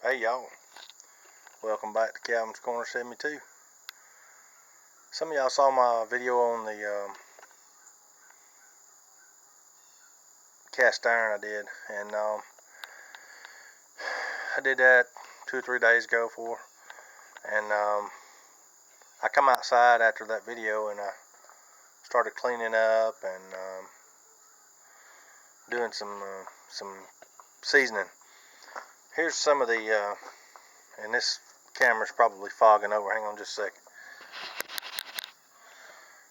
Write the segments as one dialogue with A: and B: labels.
A: Hey y'all, welcome back to Calvin's Corner 72. Some of y'all saw my video on the cast iron I did, and I did that 2 or 3 days ago and I come outside after that video and I started cleaning up and doing some seasoning. Here's some of the and this camera's probably fogging over. Hang on just a second.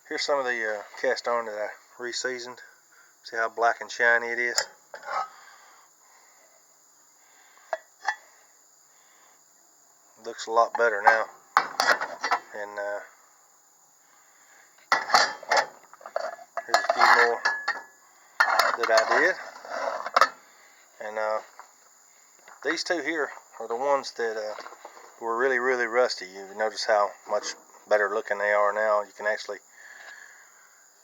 A: Here's some of the cast iron that I re-seasoned. See how black and shiny it is? Looks a lot better now. And here's a few more that I did. And these two here are the ones that were really rusty. You notice how much better looking they are now. You can actually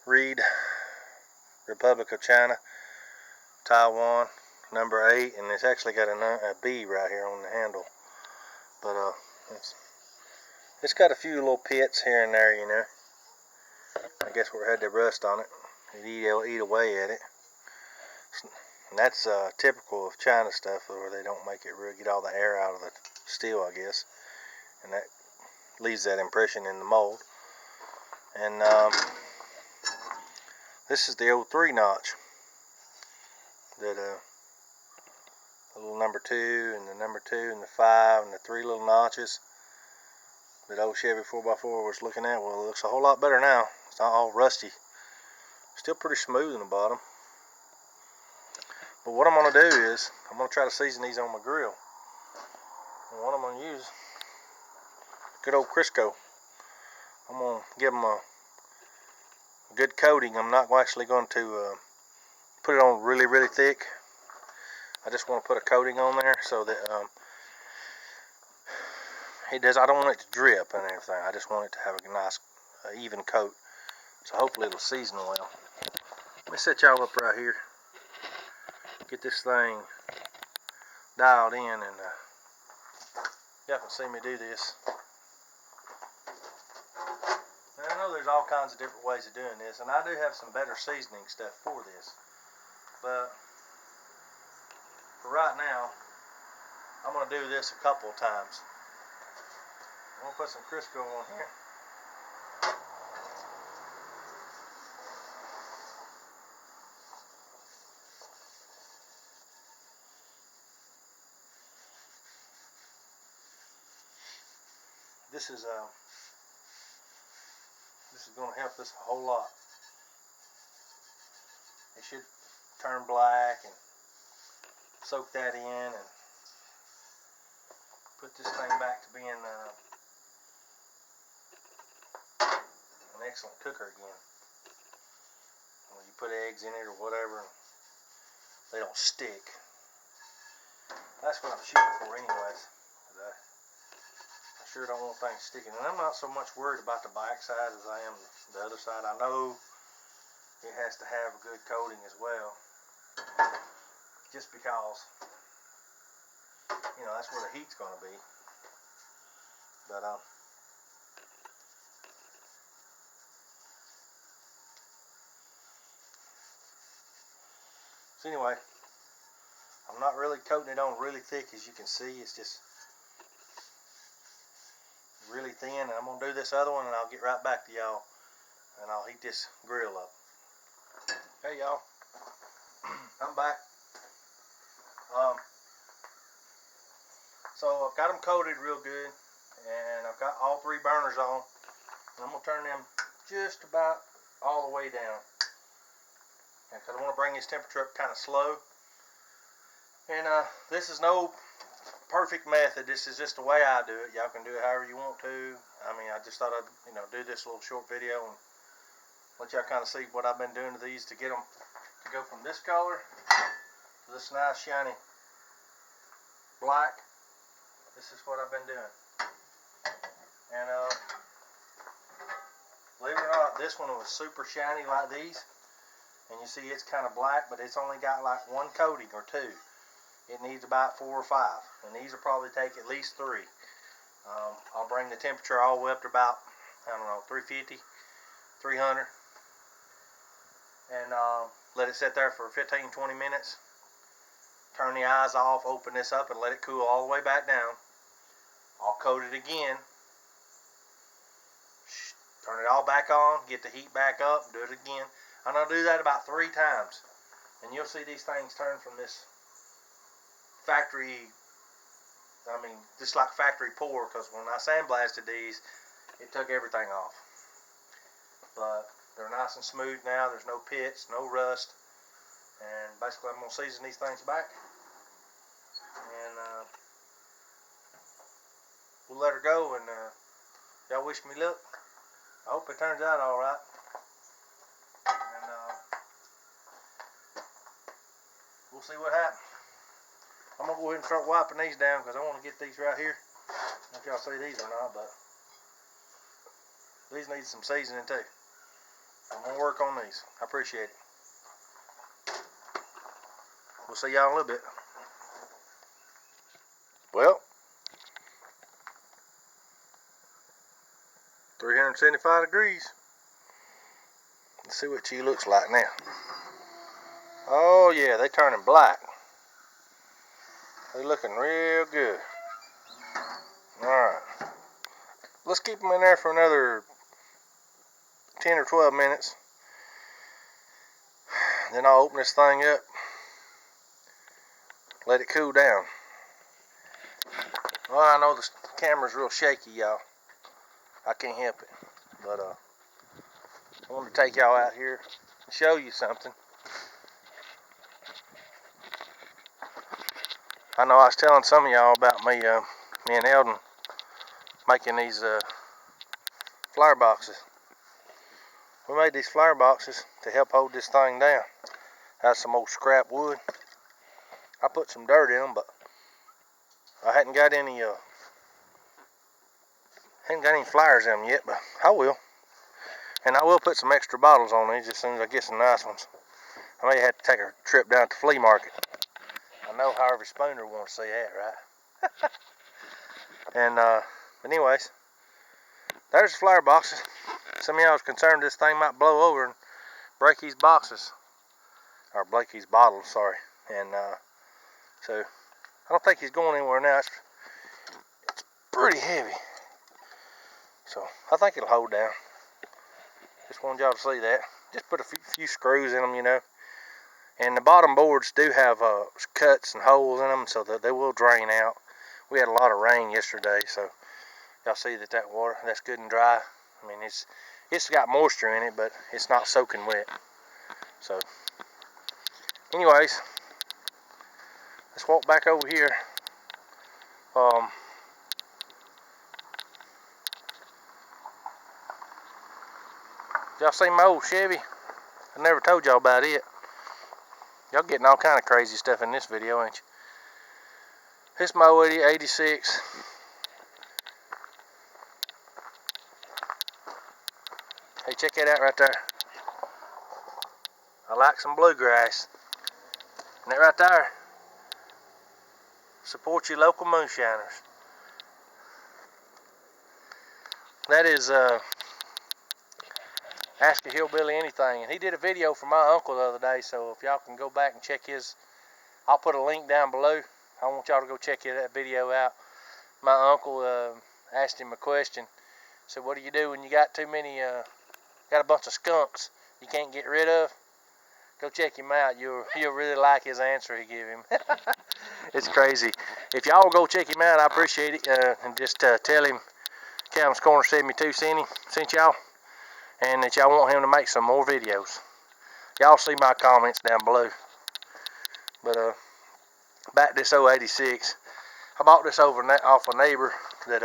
A: read Republic of China, Taiwan, number 8, and it's actually got a B right here on the handle. But it's got a few little pits here and there, you know. I guess where it had the rust on it. It'd eat away at it. And that's typical of China stuff, where they don't make it real, get all the air out of the steel, I guess. And that leaves that impression in the mold. And this is the old 3 notch. That the little number 2 and the number 2 and the 5 and the 3 little notches that old Chevy 4x4 was looking at. Well, it looks a whole lot better now. It's not all rusty. Still pretty smooth in the bottom. But what I'm going to do is I'm going to try to season these on my grill. And what I'm going to use, good old Crisco. I'm going to give them a good coating. I'm not actually going to put it on really thick. I just want to put a coating on there so that it does. I don't want it to drip and everything. I just want it to have a nice even coat. So hopefully it'll season well. Let me set y'all up right here. Get this thing dialed in, and y'all can see me do this. Now, I know there's all kinds of different ways of doing this, and I do have some better seasoning stuff for this. But for right now, I'm going to do this a couple of times. I'm going to put some Crisco on here. This is going to help this a whole lot. It should turn black and soak that in and put this thing back to being an excellent cooker again. When you put eggs in it or whatever, they don't stick. That's what I'm shooting for anyways. I sure don't want things sticking. And I'm not so much worried about the back side as I am the other side. I know it has to have a good coating as well. Just because, you know, that's where the heat's going to be. But so anyway, I'm not really coating it on really thick, as you can see. It's just really thin, and I'm going to do this other one, and I'll get right back to y'all, and I'll heat this grill up. Hey y'all, I'm back. So I've got them coated real good, and I've got all 3 burners on, and I'm going to turn them just about all the way down, because I want to bring this temperature up kind of slow. And this is no perfect method. This is just the way I do it. Y'all can do it however you want to. I mean, I just thought I'd, you know, do this little short video and let y'all kind of see what I've been doing to these to get them to go from this color to this nice shiny black. This is what I've been doing. And believe it or not, this one was super shiny like these. And you see it's kind of black, but it's only got like 1 coating or 2. it needs about 4 or 5, and these will probably take at least 3. I'll bring the temperature all the way up to about, I don't know, 350, 300, and let it sit there for 15-20 minutes. Turn the eyes off, open this up, and let it cool all the way back down. I'll coat it again. Turn it all back on, get the heat back up, do it again. And I'll do that about 3 times. And you'll see these things turn from this factory, just like factory pour, because when I sandblasted these, it took everything off. But they're nice and smooth now. There's no pits, no rust. And basically I'm going to season these things back. And we'll let her go, and y'all wish me luck. I hope it turns out all right. And we'll see what happens. I'm going to go ahead and start wiping these down because I want to get these right here. I don't know if y'all see these or not, but these need some seasoning too. I'm going to work on these. I appreciate it. We'll see y'all in a little bit. Well, 375 degrees. Let's see what she looks like now. Oh yeah, they turning black. They're looking real good. Alright. Let's keep them in there for another 10 or 12 minutes. Then I'll open this thing up. Let it cool down. Well, I know the camera's real shaky, y'all. I can't help it. But I wanted to take y'all out here and show you something. I know I was telling some of y'all about me and Eldon making these flower boxes. We made these flower boxes to help hold this thing down. Has some old scrap wood. I put some dirt in them, but I hadn't got any flowers in them yet, but I will. And I will put some extra bottles on these as soon as I get some nice ones. I may have to take a trip down to the flea market. I know Harvey Spooner wants to see that, right? And but anyways, there's the flower boxes. Some of y'all was concerned this thing might blow over and break these boxes, or break these bottles, sorry. And so I don't think he's going anywhere now. It's pretty heavy, so I think it'll hold down. Just wanted y'all to see that. Just put a few screws in them, you know. And the bottom boards do have cuts and holes in them, so that they will drain out. We had a lot of rain yesterday, so y'all see that water, that's good and dry. I mean, it's got moisture in it, but it's not soaking wet. So, anyways, let's walk back over here. Y'all see my old Chevy? I never told y'all about it. Y'all getting all kind of crazy stuff in this video, ain't you? This my 86. Hey, check that out right there. I like some bluegrass. And that right there, support your local moonshiners. That is Ask a Hillbilly Anything. And he did a video for my uncle the other day, so if y'all can go back and check his, I'll put a link down below. I want y'all to go check that video out. My uncle asked him a question. Said, what do you do when you got too many, got a bunch of skunks you can't get rid of? Go check him out. You'll really like his answer he gave him. It's crazy. If y'all will go check him out, I appreciate it. And just tell him Calvin's Corner 72 sent y'all, and that y'all want him to make some more videos. Y'all see my comments down below. But back to this 86. I bought this off a neighbor that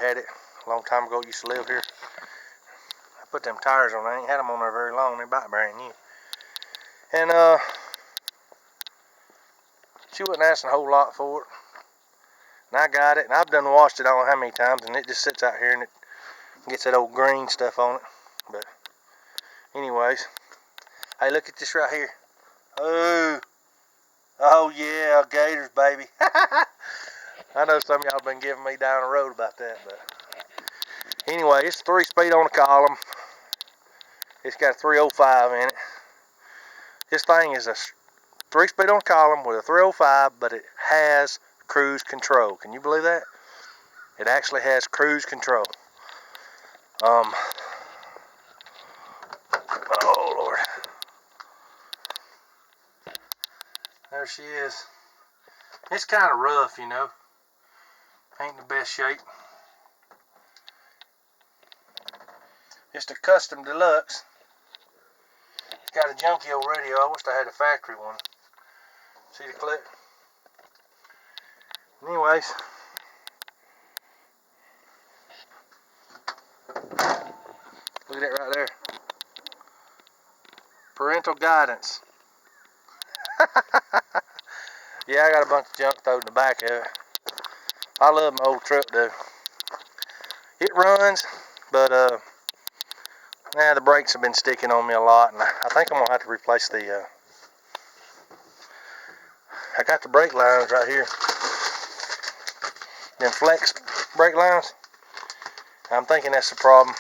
A: had it a long time ago. Used to live here. I put them tires on. I ain't had them on there very long. They're about brand new. And she wasn't asking a whole lot for it. And I got it, and I've done washed it I don't know how many times, and it just sits out here and it gets that old green stuff on it. But anyways, Hey, look at this right here. Oh yeah, gators, baby. I know some of y'all been giving me down the road about that, but anyway, it's 3-speed on the column. It's got a 305 in it. This thing is a 3-speed on the column with a 305, but it has cruise control. Can you believe that? It actually has cruise control. Oh Lord. There she is. It's kind of rough, you know. Ain't in the best shape. It's a custom deluxe. It's got a junky old radio. I wish I had a factory one. See the clip? Anyways. Look at that right there. Parental guidance. Yeah, I got a bunch of junk thrown in the back of it. I love my old truck though. It runs, but the brakes have been sticking on me a lot, and I think I'm gonna have to replace the. I got the brake lines right here. Them flex brake lines. I'm thinking that's the problem.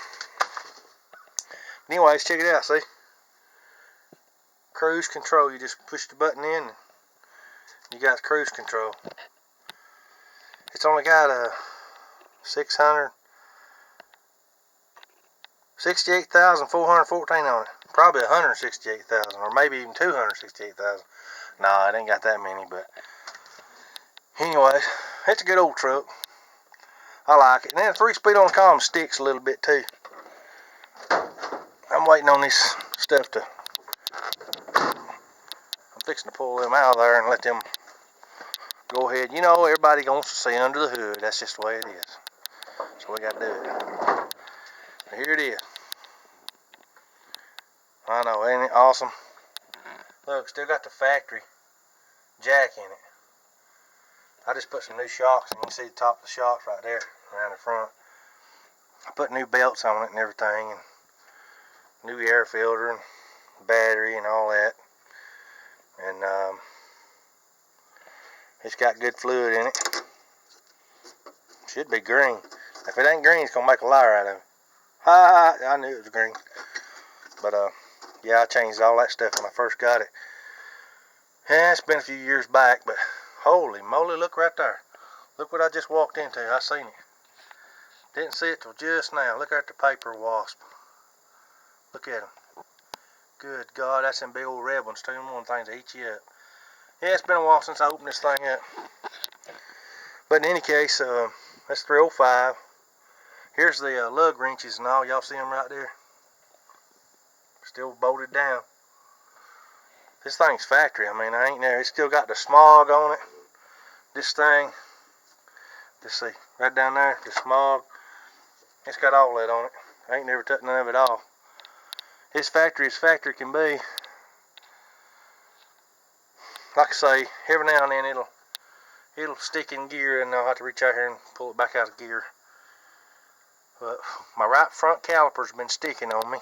A: Anyways, check it out. See, cruise control. You just push the button in, and you got cruise control. It's only got a 68,414 on it. Probably 168,000, or maybe even 268,000. Nah, it ain't got that many, but anyways, it's a good old truck. I like it. And then 3-speed on the column sticks a little bit too. I'm waiting on this stuff to. I'm fixing to pull them out of there and let them go ahead. You know, everybody wants to see under the hood. That's just the way it is. So we got to do it. But here it is. I know, ain't it awesome? Look, still got the factory jack in it. I just put some new shocks, and you can see the top of the shocks right there around the front. I put new belts on it and everything, and new air filter and battery and all that. And it's got good fluid in it. Should be green. If it ain't green, it's gonna make a liar out of it. Ha! I knew it was green. But yeah, I changed all that stuff when I first got it. Yeah, it's been a few years back, but holy moly, look right there. Look what I just walked into. I seen it. Didn't see it till just now. Look at the paper wasp. Look at them. Good God, that's them big old red ones too. One things to eat you up. Yeah, it's been a while since I opened this thing up. But in any case, that's 305. Here's the lug wrenches and all. Y'all see them right there? Still bolted down. This thing's factory. I mean, I ain't there. It's still got the smog on it. This thing, just see, right down there, the smog. It's got all that on it. I ain't never touched none of it all. It's factory as factory can be. Like I say, every now and then it'll stick in gear, and I'll have to reach out here and pull it back out of gear. But my right front caliper's been sticking on me,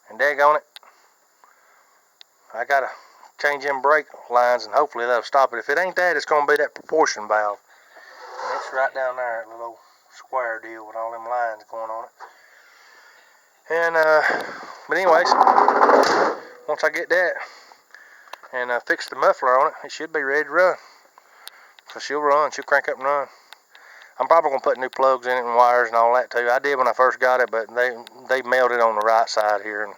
A: and daggone it, I gotta change them brake lines, and hopefully that'll stop it. If it ain't that, it's gonna be that proportion valve, and it's right down there, that little square deal with all them lines going on it. And but anyways, once I get that and fix the muffler on it, it should be ready to run. So she'll crank up and run. I'm probably gonna put new plugs in it and wires and all that too. I did when I first got it, but they melted on the right side here, and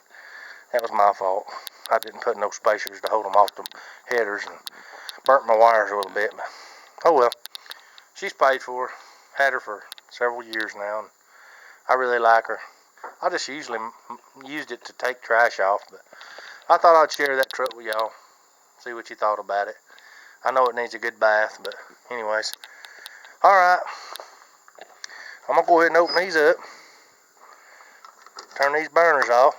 A: that was my fault. I didn't put no spacers to hold them off the headers, and burnt my wires a little bit. But oh well, she's paid for. Had her for several years now, and I really like her. I just usually used it to take trash off, but I thought I'd share that truck with y'all. See what you thought about it. I know it needs a good bath, but anyways. Alright. I'm going to go ahead and open these up. Turn these burners off.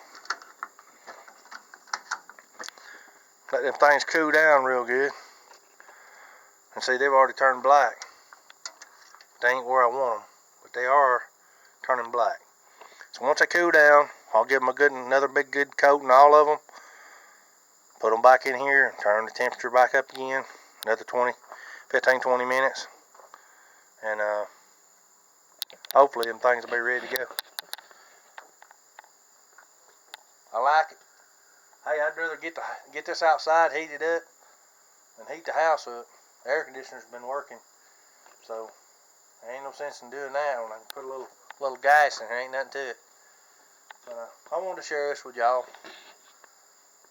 A: Let them things cool down real good. And see, they've already turned black. They ain't where I want them, but they are turning black. So once they cool down, I'll give them another big good coat in all of them. put them back in here and turn the temperature back up again. Another 15-20 minutes. And hopefully them things will be ready to go. I like it. Hey, I'd rather get this outside heated up than heat the house up. The air conditioner's been working, so there ain't no sense in doing that when I can put a little gas in here. Ain't nothing to it. But I wanted to share this with y'all.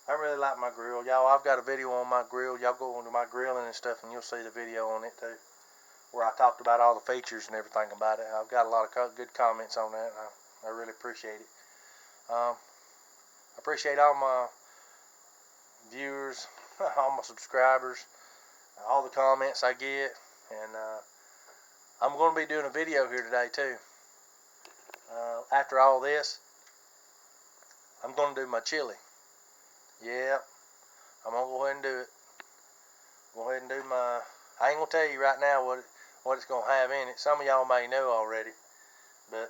A: I really like my grill, y'all. I've got a video on my grill. Y'all go into my grilling and stuff, and you'll see the video on it too, where I talked about all the features and everything about it. I've got a lot of good comments on that, and I really appreciate it. I appreciate all my viewers, all my subscribers, all the comments I get, and I'm going to be doing a video here today too. After all this, I'm going to do my chili. Yeah, I'm going to go ahead and do it. Go ahead and do my, I ain't going to tell you right now what it's going to have in it. Some of y'all may know already, but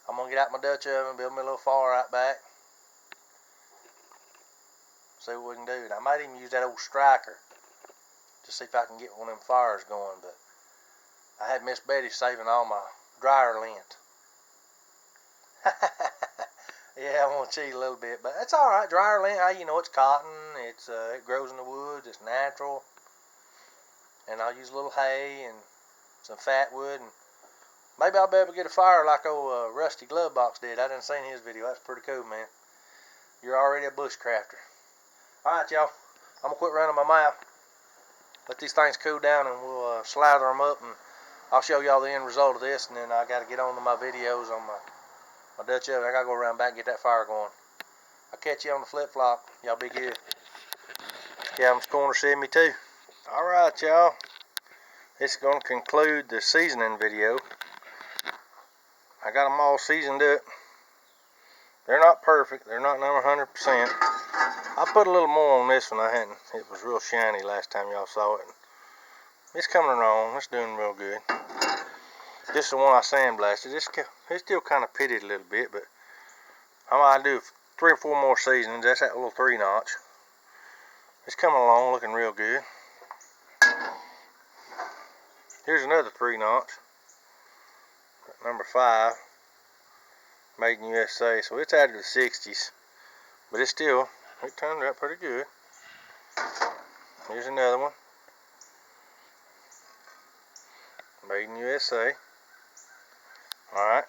A: I'm going to get out my Dutch oven, build me a little fire out back. See what we can do. And I might even use that old striker to see if I can get one of them fires going. But I had Miss Betty saving all my dryer lint. Yeah, I want to cheat a little bit, but it's all right. Dryer lint, you know, it's cotton. It grows in the woods. It's natural. And I'll use a little hay and some fat wood, and maybe I'll be able to get a fire like old Rusty Glovebox did. I done seen his video. That's pretty cool, man. You're already a bushcrafter. Alright, y'all. I'm going to quit running my mouth. Let these things cool down, and we'll slather them up, and I'll show y'all the end result of this, and then I got to get on to my videos on my Dutch oven. I got to go around back and get that fire going. I'll catch you on the flip-flop. Y'all be good. Calvin's Corner 72. Alright, y'all. This is going to conclude the seasoning video. I got them all seasoned up. They're not perfect. They're not number 100%. I put a little more on this one. It was real shiny last time y'all saw it. It's coming along. It's doing real good. This is the one I sandblasted. It's still kind of pitted a little bit, but I might do 3 or 4 more seasonings. That's that little 3-notch. It's coming along, looking real good. Here's another 3-notch. Number 5. Made in USA. So it's out of the 60s. But it turned out pretty good. Here's another one. Made in USA. Alright.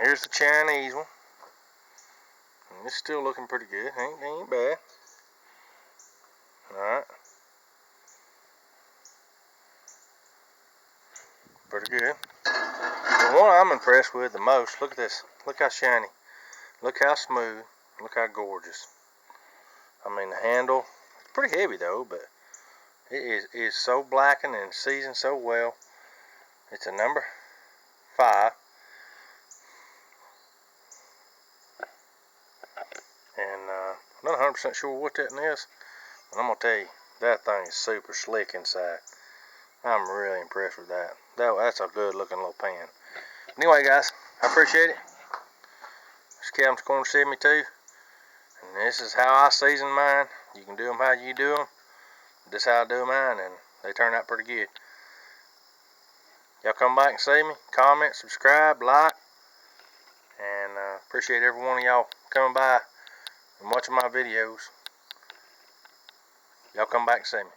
A: Here's the Chinese one. And it's still looking pretty good. Ain't bad. Alright. Pretty good. The one I'm impressed with the most, look at this. Look how shiny. Look how smooth. Look how gorgeous. I mean, the handle, it's pretty heavy though, but it is so blackened and seasoned so well. It's a number 5. And I'm not 100% sure what that is, but I'm going to tell you, that thing is super slick inside. I'm really impressed with that. That's a good looking little pan. Anyway, guys, I appreciate it. This is Calvin's Corner 72. And this is how I season mine. You can do them how you do them. This is how I do mine, and they turn out pretty good. Y'all come back and see me. Comment, subscribe, like. And appreciate every one of y'all coming by and watching my videos. Y'all come back and see me.